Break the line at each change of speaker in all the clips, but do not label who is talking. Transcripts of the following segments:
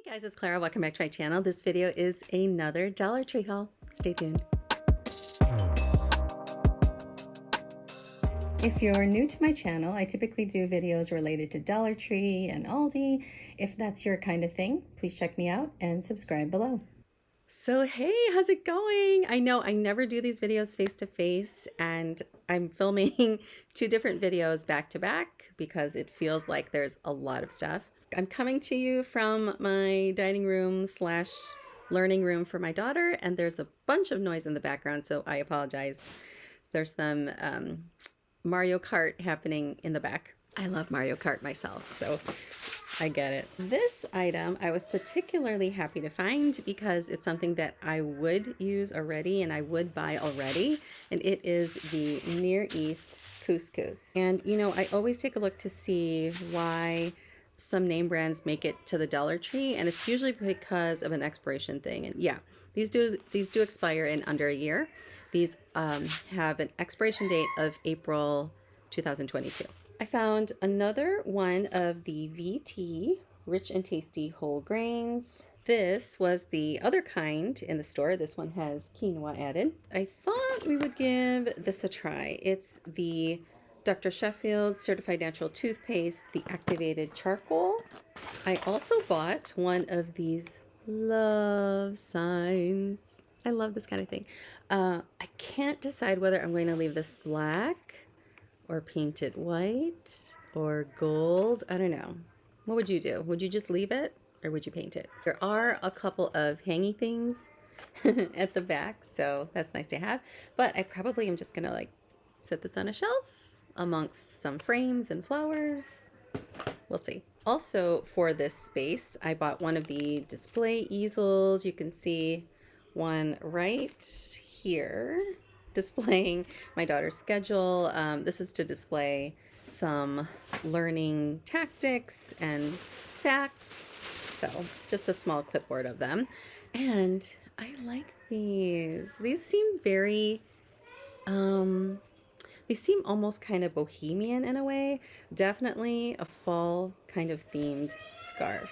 Hey guys, it's Clara. Welcome back to my channel. This video is another Dollar Tree haul. Stay tuned. If you're new to my channel, I typically do videos related to Dollar Tree and Aldi. If that's your kind of thing, please check me out and subscribe below. So hey, how's it going? I know I never do these videos face to face, and I'm filming two different videos back to back because it feels like there's a lot of stuff. I'm coming to you from my dining room slash learning room for my daughter, and there's a bunch of noise in the background, so I apologize. There's some Mario Kart happening in the back. I love Mario Kart myself, so I get it. This item I was particularly happy to find because it's something that I would use already and I would buy already, and it is the Near East couscous. And you know, I always take a look to see why some name brands make it to the Dollar Tree, and it's usually because of an expiration thing. And yeah, these do expire in under a year. These have an expiration date of April 2022. I found another one of the VT Rich and Tasty Whole Grains. This was the other kind in the store. This one has quinoa added. I thought we would give this a try. It's the Dr. Sheffield Certified Natural Toothpaste, the activated charcoal. I also bought one of these love signs. I love this kind of thing. I can't decide whether I'm going to leave this black or paint it white or gold. I don't know. What would you do? Would you just leave it or would you paint it? There are a couple of hangy things at the back, so that's nice to have. But I probably am just gonna like set this on a shelf amongst some frames and flowers. We'll see. Also for this space, I bought one of the display easels. You can see one right here displaying my daughter's schedule. This is to display some learning tactics and facts. So just a small clipboard of them. And I like these. These seem very, they seem almost kind of bohemian in a way. Definitely a fall kind of themed scarf.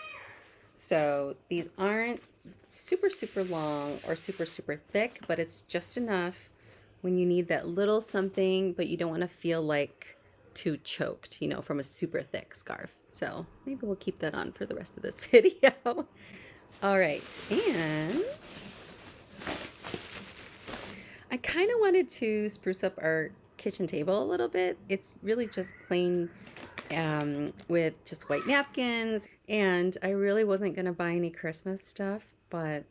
So these aren't super, super long or super, super thick, but it's just enough when you need that little something, but you don't want to feel like too choked, you know, from a super thick scarf. So maybe we'll keep that on for the rest of this video. All right, and I kind of wanted to spruce up our kitchen table a little bit. It's really just plain with just white napkins, and I really wasn't gonna buy any Christmas stuff, but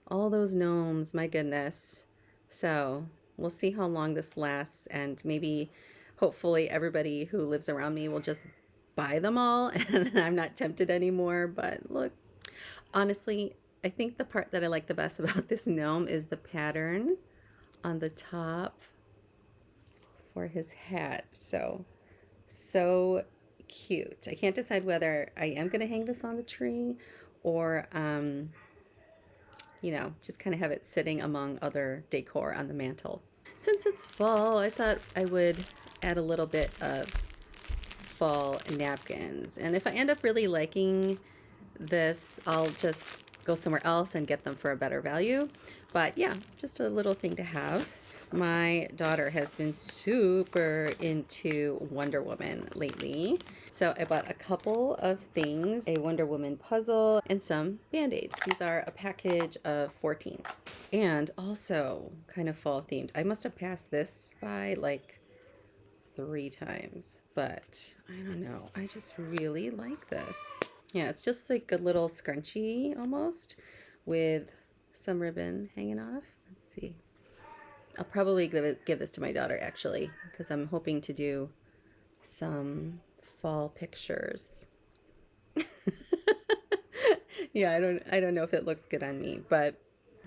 all those gnomes, my goodness. So we'll see how long this lasts, and maybe hopefully everybody who lives around me will just buy them all and I'm not tempted anymore. But look, honestly, I think the part that I like the best about this gnome is the pattern on the top for his hat. So cute. I can't decide whether I am going to hang this on the tree or you know, just kind of have it sitting among other decor on the mantle. Since it's fall, I thought I would add a little bit of fall napkins. And if I end up really liking this, I'll just go somewhere else and get them for a better value. But yeah, just a little thing to have. My daughter has been super into Wonder Woman lately. So I bought a couple of things, a Wonder Woman puzzle and some Band-Aids. These are a package of 14 and also kind of fall themed. I must have passed this by like 3 times, but I don't know. I just really like this. Yeah, it's just like a little scrunchie almost with some ribbon hanging off. Let's see. I'll probably give this to my daughter actually, because I'm hoping to do some fall pictures. Yeah, I don't know if it looks good on me, but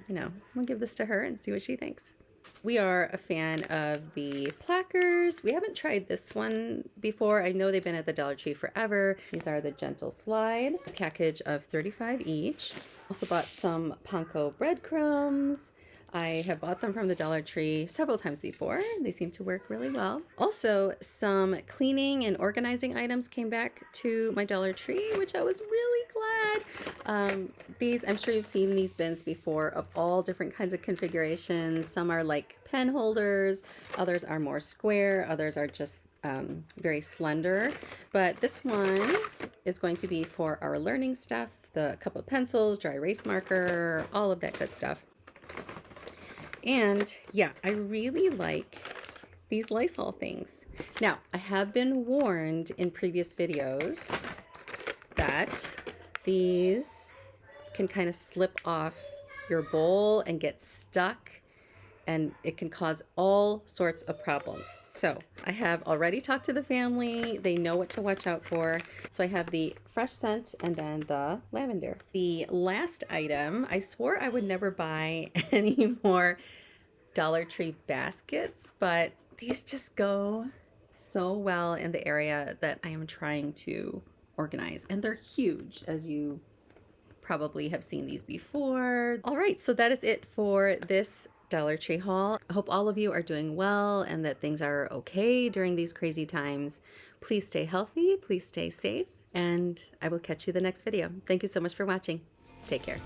you know, we'll give this to her and see what she thinks. We are a fan of the plackers. We haven't tried this one before. I know they've been at the Dollar Tree forever. These are the Gentle Slide, a package of 35 each. Also bought some Panko Breadcrumbs. I have bought them from the Dollar Tree several times before. They seem to work really well. Also, some cleaning and organizing items came back to my Dollar Tree, which I was really glad. These, I'm sure you've seen these bins before of all different kinds of configurations. Some are like pen holders, others are more square, others are just very slender. But this one is going to be for our learning stuff, the couple of pencils, dry erase marker, all of that good stuff. And yeah, I really like these Lysol things. Now, I have been warned in previous videos that these can kind of slip off your bowl and get stuck, and it can cause all sorts of problems. So I have already talked to the family. They know what to watch out for. So I have the fresh scent and then the lavender. The last item, I swore I would never buy any more Dollar Tree baskets, but these just go so well in the area that I am trying to organize. And they're huge, as you probably have seen these before. All right, so that is it for this Dollar Tree haul. I hope all of you are doing well and that things are okay during these crazy times. Please stay healthy, please stay safe, and I will catch you the next video. Thank you so much for watching. Take care.